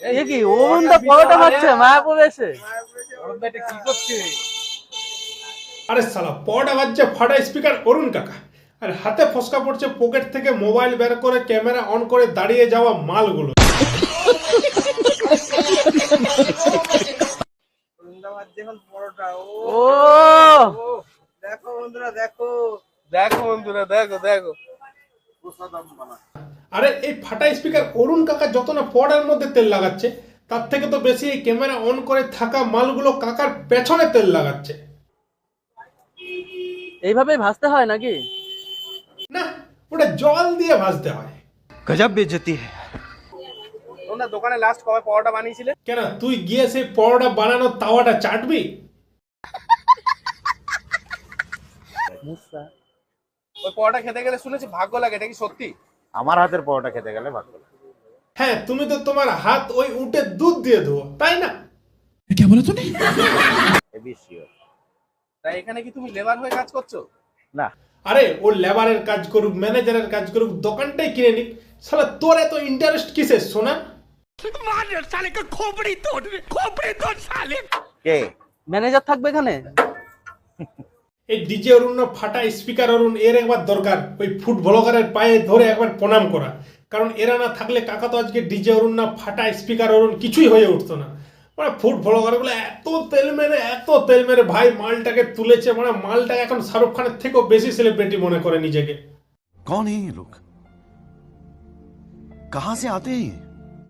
এই কি অরুণ দা পরোটা খাচ্ছে মায়াপুর এসে? কি করছে? আরে শালা পরোটা বাজছে ফাটা স্পিকার অরুণ কাকা, আর হাতে ফসকা পড়ছে পকেট থেকে মোবাইল বের করে ক্যামেরা অন করে দাঁড়িয়ে যাওয়া মালগুলো। এখন পরোটা ও দেখো বন্ধুরা, দেখো দেখো বন্ধুরা, দেখো দেখো। আরে এই ফাটা স্পিকার অরুণ কাকা যত না পরোটার মধ্যে তেল লাগাচ্ছে, তার থেকে তো বেশি এই ক্যামেরা অন করে থাকা মালগুলো কাকার পেছনে তেল লাগাচ্ছে। এইভাবেই ভাজতে হয় নাকি? না, ওটা জল দিয়ে ভাজতে হয়। गजब बेइज्जती है। তোমরা দোকানে লাস্ট কবে পরোটা বানিয়েছিলে? কেন তুই গিয়ে সেই পরোটা বানানোর তাওয়াটা চাটবি? ওই পরোটা খেতে গেলে শুনেছি ভাগ্য লাগে, এটা কি সত্যি? আমার হাতের পরোটা খেতে গেলে ভাগ্য লাগে। হ্যাঁ, তুমি তো তোমার হাত ওই উটের দুধ দিয়ে ধোও, তাই না? Heavy sure. তাই এখানে কি তুমি লেবার হয়ে কাজ করছো? না, আরে ও লেবারের কাজ করুক, ম্যানেজারের কাজ করুক, দোকানটাই কিনে নিক, শালা তোর এত ইন্টারেস্ট কিসের সোনা? কে ম্যানেজার থাকবে এখানে? এই ডিজে অরুণ না ফাটা স্পিকার অরুণ, এর একবার দরকার ওই ফুড ব্লগারের পায়ে ধরে একবার প্রণাম করা। কারণ এরা না থাকলে কাকা তো আজকে ডিজে অরুণ না ফাটা স্পিকার অরুণ কিছুই হয়ে উঠতো না। মানে ফুড ব্লগারগুলো এত তেল মেরে ভাই মালটাকে তুলেছে, মানে মালটাকে এখন শাহরুখ খানের থেকেও বেশি সেলিব্রিটি মনে করে নিজেকে। कौन है ये लोग? कहां से आते हैं ये?